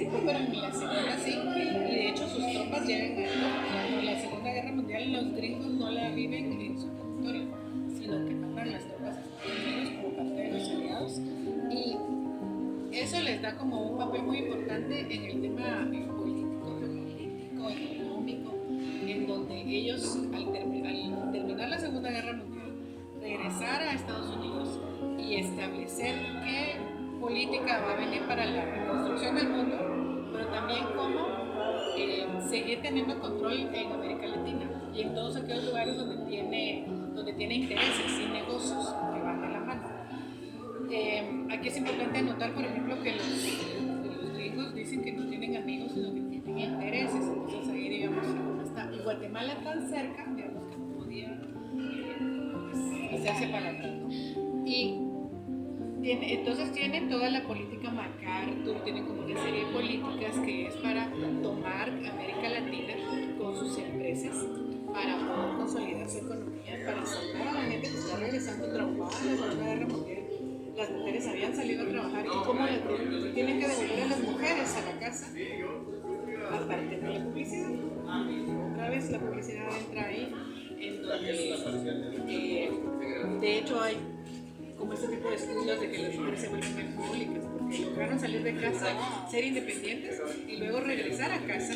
Pacífico, pero en la Segunda sí, y de hecho sus tropas llegan a Europa. O sea, en la Segunda Guerra Mundial los gringos no la viven en su territorio, sino que mandan las tropas a Estados Unidos como parte de los aliados, y eso les da como un papel muy importante en el tema político, geopolítico, económico, en donde ellos al terminar la Segunda Guerra Mundial, regresar a Estados Unidos y establecer qué política va a venir para la reconstrucción del mundo, pero también cómo seguir teniendo control en América Latina y en todos aquellos lugares donde tiene intereses y negocios que van de la mano. Aquí es importante anotar, por ejemplo, que los gringos dicen que no tienen amigos, sino que tienen intereses. Entonces ahí, digamos, está. Y Guatemala tan cerca, digamos, que no podía hacerse para atrás, ¿no? Y entonces tienen toda la política MacArthur, tienen como una serie de políticas que es para tomar América Latina con sus empresas para poder consolidar su economía, para salvar a la gente que está regresando traumada de la Segunda Guerra Mundial. Las mujeres habían salido a trabajar y cómo tienen que devolver a las mujeres a la casa, aparte de la publicidad. Otra vez la publicidad entra ahí, en donde de hecho hay como este tipo de estudios de que las mujeres se vuelven alcohólicas porque lograron salir de casa, ser independientes y luego regresar a casa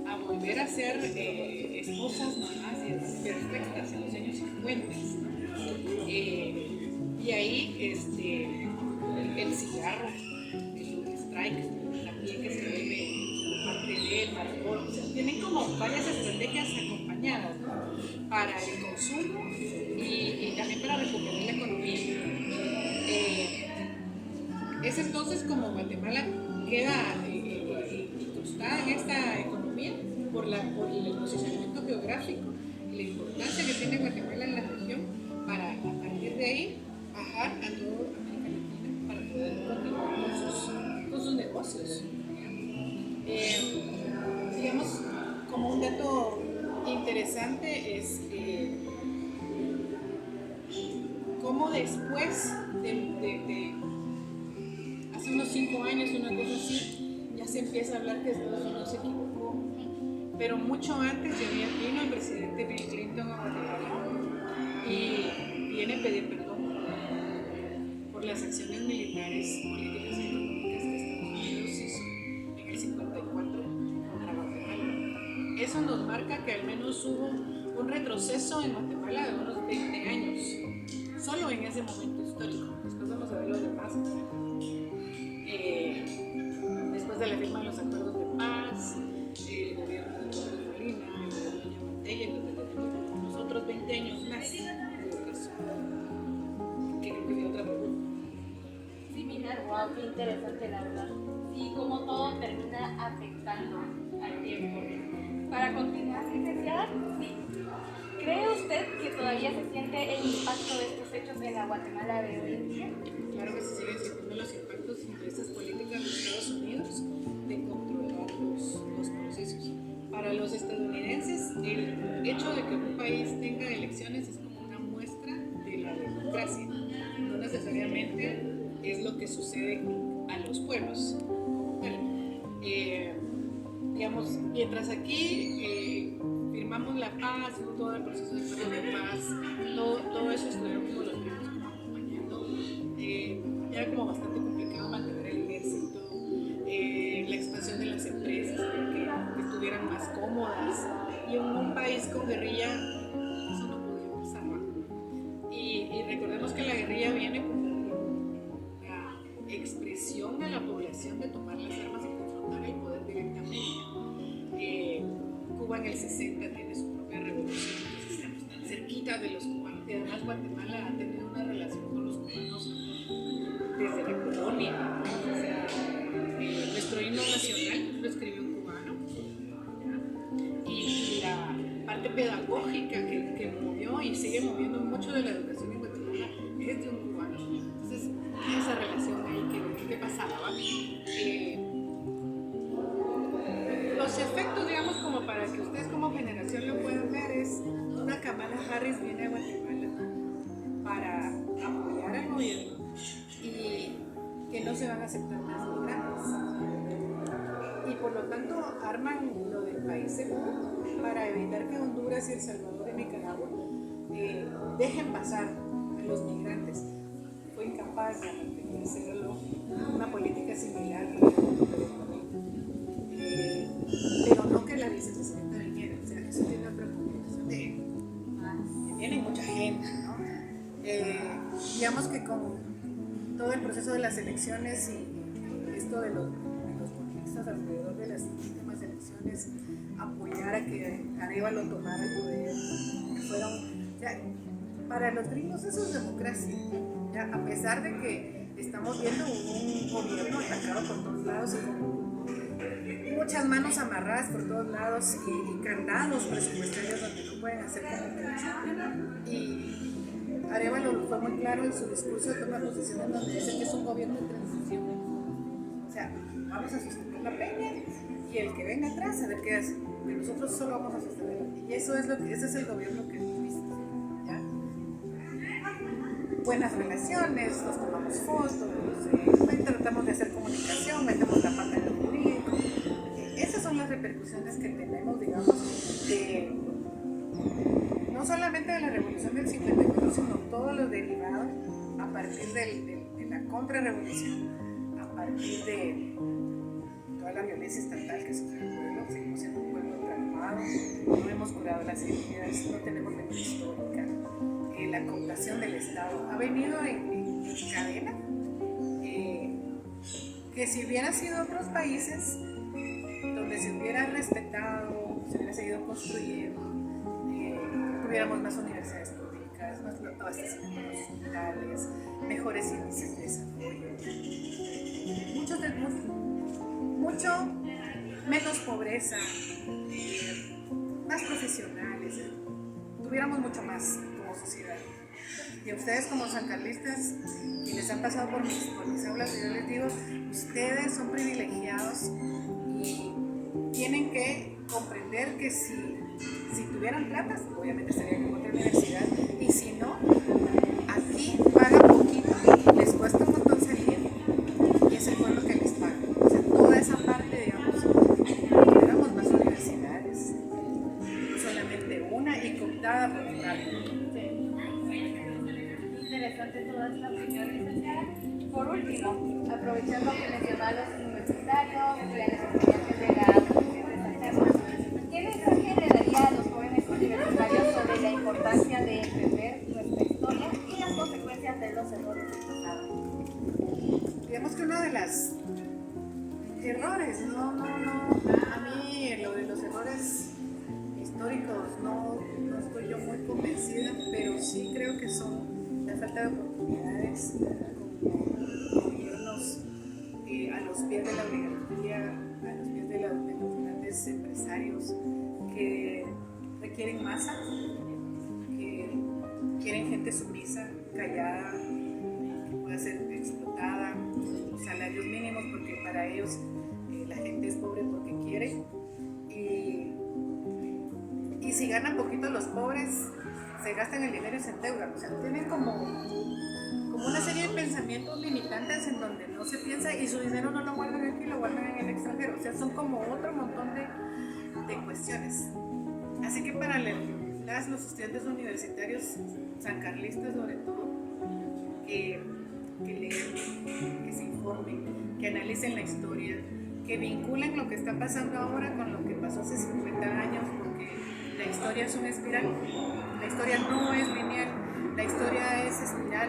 a volver a ser esposas, mamás perfectas en los años 50. Y ahí el cigarro, el strike también que se vuelve parte del alcohol, o sea, tienen como varias estrategias acompañadas, ¿no? Para el consumo y también para recuperar la economía. Es entonces como Guatemala queda incrustada en esta economía por el posicionamiento geográfico y la importancia que tiene Guatemala en la región para a partir de ahí bajar a toda América Latina para poder continuar con sus negocios. Digamos, como un dato interesante es cómo después de hace unos 5 años, una cosa así, ya se empieza a hablar que Estados Unidos se equivocó, pero mucho antes vino el presidente Bill Clinton a Guatemala y viene a pedir perdón por las acciones militares, políticas y económicas que Estados Unidos hizo en el 54 contra Guatemala. Eso nos marca que al menos hubo un retroceso en Guatemala de unos 20 años, solo en ese momento histórico. Después vamos a ver lo demás. Después de la firma de los acuerdos de paz, el gobierno de Torres Molina, el gobierno de Mantella, los otros 20 años más de educación. ¿Qué creo que hay otra pregunta? Similar, wow, qué interesante la verdad. Sí, como todo termina afectando al tiempo. Para continuar, licenciada, sí. ¿Cree usted que todavía se siente el impacto de estos hechos en la Guatemala de hoy en día? Claro que se siguen sintiendo los impactos de estas políticas de Estados Unidos de controlar los procesos. Para los estadounidenses, el hecho de que un país tenga elecciones es como una muestra de la democracia. No necesariamente es lo que sucede a los pueblos. Digamos, mientras aquí firmamos la paz, todo el proceso de acuerdo de paz, todo eso estuvieron como los mismos como acompañando. Era como bastante complicado mantener el ejército, la expansión de las empresas para que estuvieran más cómodas, y en un país con guerrilla eso no podía pasar, ¿no? Y recordemos que la guerrilla viene como una expresión de la población de tomar las armas y confrontar el poder directamente. Cuba en el 60 tiene su propia revolución, entonces estamos tan cerquita de los cubanos, y además Guatemala ha tenido una relación con los cubanos desde la colonia. O sea, nuestro himno nacional lo escribió un cubano, ¿ya? Y la parte pedagógica que movió y sigue moviendo mucho de la educación en Guatemala es de un cubano. Entonces, esa relación ahí que pasaba. Los efectos, digamos, como para que ustedes como generación lo puedan ver, es una Kamala Harris viene a Guatemala para apoyar al gobierno y que no se van a aceptar más migrantes. lo tanto arman lo del país seguro para evitar que Honduras y El Salvador y Nicaragua dejen pasar a los migrantes. Fue incapaz de hacerlo, una política similar, pero no que la vicepresidenta viniera, o sea, eso tiene otra complicación de que viene mucha gente, ¿no? Digamos que con todo el proceso de las elecciones y esto de los conflictos alrededor de las últimas elecciones, apoyar a que Arévalo tomara el poder, fueron, ya, para los gringos eso es democracia, ya, a pesar de que estamos viendo un gobierno atacado por todos lados y con muchas manos amarradas por todos lados y candados presupuestarios donde no pueden hacer como mucho. Y Arévalo fue muy claro en su discurso de toma de posición, donde dice que es un gobierno de transición. O sea, vamos a sostener la peña y el que venga atrás a ver qué hace. Que nosotros solo vamos a sostener. Y eso es ese es el gobierno que hemos visto. ¿Ya? Buenas relaciones, nos tomamos fotos, tratamos de hacer comunicación, metemos la pata en lo jurídico. Esas son las repercusiones que tenemos, digamos, no solamente de la revolución del 54, sino todos los derivados a partir de la contrarrevolución, a partir de toda la violencia estatal que sufre el pueblo. Seguimos siendo un pueblo traumado, no hemos curado las heridas, no tenemos memoria histórica. La cooptación del Estado ha venido en cadena, que si hubiera sido otros países donde se hubiera respetado, se hubiera seguido construyendo, tuviéramos más universidades públicas, más abastecimiento de los hospitales, mejores índices de desarrollo, mucho menos pobreza, más profesionales, tuviéramos mucho más como sociedad. Y a ustedes como sancarlistas, quienes han pasado por mis aulas, yo les digo, ustedes son privilegiados y tienen que comprender que si tuvieran plata, obviamente estarían en otra universidad, y si no, aquí pagan poquito, les cuesta un montón salir, y es el pueblo que les paga. O sea, toda esa parte, digamos, tuviéramos más universidades, no solamente una, y cooptada por un lado. Interesante toda esta opinión, licenciada. Por último, aprovechando que mencionó a los universitarios y a las estudiantes de la Universidad de San Carlos, ¿qué mensaje le daría a los jóvenes universitarios sobre la importancia de entender nuestra historia y las consecuencias de los errores del pasado? Digamos que uno de los errores, a mí lo de los errores históricos no estoy yo muy convencida, pero sí creo que son la falta de oportunidades como gobiernos a los pies de la oligarquía, a los pies de los grandes empresarios que requieren masa, que quieren gente sumisa, callada, que pueda ser explotada, salarios mínimos, porque para ellos la gente es pobre porque quiere, y si ganan poquito los pobres, se gastan el dinero y se endeudan. O sea, tienen como una serie de pensamientos limitantes en donde no se piensa, y su dinero no lo guardan aquí, lo guardan en el extranjero. O sea, son como otro montón de cuestiones. Así que para los estudiantes universitarios, sancarlistas sobre todo, que lean, que se informen, que analicen la historia, que vinculen lo que está pasando ahora con lo que pasó hace 50 años, porque la historia es una espiral. La historia no es lineal, la historia es espiral.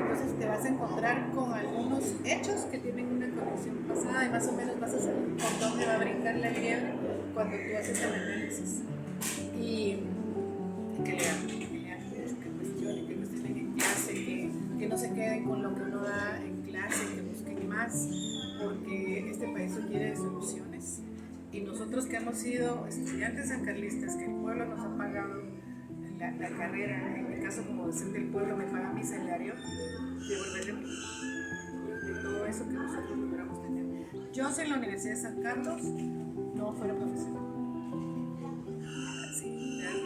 Entonces te vas a encontrar con algunos hechos que tienen una conexión pasada, y más o menos vas a saber por dónde va a brincar la liebre cuando tú haces el análisis. Y que lean, que cuestionen en clase, que no se queden con lo que uno da en clase, que busquen más, porque este país requiere de soluciones. Y nosotros que hemos sido estudiantes sancarlistas, que el pueblo nos ha pagado la carrera, en mi caso como docente del pueblo me paga mi salario, devolverle de todo eso que nosotros logramos tener. Yo si en la Universidad de San Carlos no fuera profesor.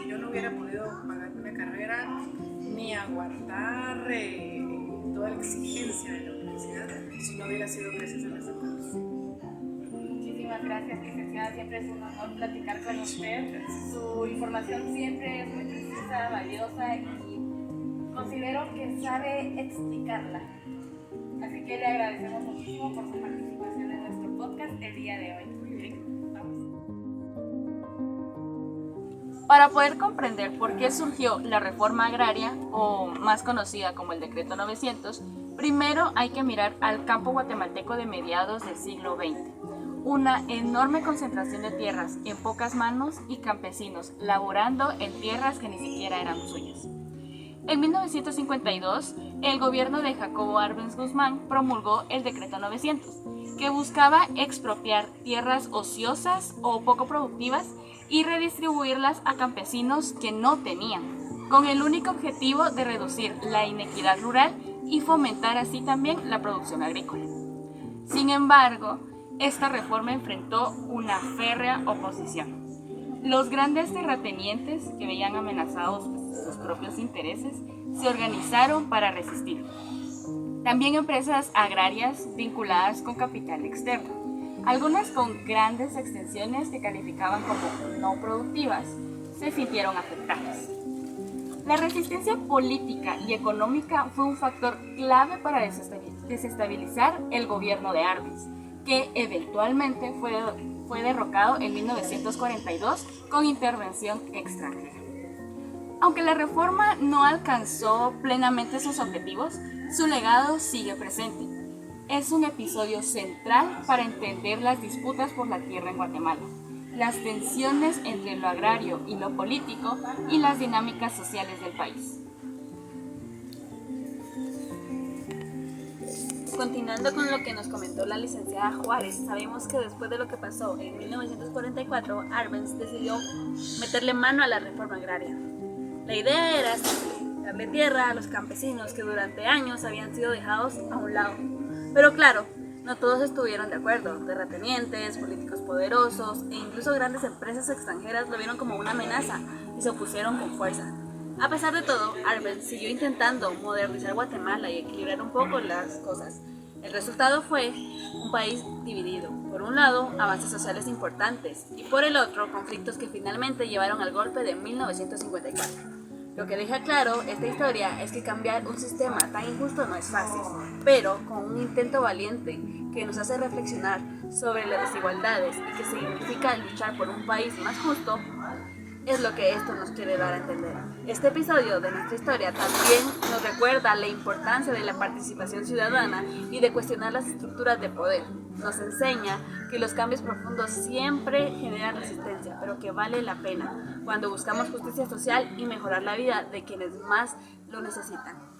Yo no hubiera podido pagar una carrera ni aguantar toda la exigencia de la universidad si no hubiera sido gracias a la San Carlos. Muchísimas muchísimas gracias, licenciada. Siempre es un honor platicar con usted. Su información siempre es muy precisa, valiosa y considero que sabe explicarla. Así que le agradecemos muchísimo por su participación en nuestro podcast el día de hoy. Muy bien, vamos. Para poder comprender por qué surgió la reforma agraria, o más conocida como el Decreto 900, primero hay que mirar al campo guatemalteco de mediados del siglo XX. Una enorme concentración de tierras en pocas manos y campesinos laborando en tierras que ni siquiera eran suyas. En 1952, el gobierno de Jacobo Arbenz Guzmán promulgó el Decreto 900, que buscaba expropiar tierras ociosas o poco productivas y redistribuirlas a campesinos que no tenían, con el único objetivo de reducir la inequidad rural y fomentar así también la producción agrícola. Sin embargo, esta reforma enfrentó una férrea oposición. Los grandes terratenientes, que veían amenazados sus propios intereses, se organizaron para resistir. También empresas agrarias vinculadas con capital externo, algunas con grandes extensiones que calificaban como no productivas, se sintieron afectadas. La resistencia política y económica fue un factor clave para desestabilizar el gobierno de Arbenz, que eventualmente fue derrocado en 1942 con intervención extranjera. Aunque la reforma no alcanzó plenamente sus objetivos, su legado sigue presente. Es un episodio central para entender las disputas por la tierra en Guatemala, las tensiones entre lo agrario y lo político y las dinámicas sociales del país. Continuando con lo que nos comentó la licenciada Juárez, sabemos que después de lo que pasó en 1944, Arbenz decidió meterle mano a la reforma agraria. La idea era simple, darle tierra a los campesinos que durante años habían sido dejados a un lado. Pero claro, no todos estuvieron de acuerdo. Terratenientes, políticos poderosos e incluso grandes empresas extranjeras lo vieron como una amenaza y se opusieron con fuerza. A pesar de todo, Arbenz siguió intentando modernizar Guatemala y equilibrar un poco las cosas. El resultado fue un país dividido. Por un lado, avances sociales importantes y por el otro, conflictos que finalmente llevaron al golpe de 1954. Lo que deja claro esta historia es que cambiar un sistema tan injusto no es fácil, pero con un intento valiente que nos hace reflexionar sobre las desigualdades y que significa luchar por un país más justo, es lo que esto nos quiere dar a entender. Este episodio de nuestra historia también nos recuerda la importancia de la participación ciudadana y de cuestionar las estructuras de poder. Nos enseña que los cambios profundos siempre generan resistencia, pero que vale la pena cuando buscamos justicia social y mejorar la vida de quienes más lo necesitan.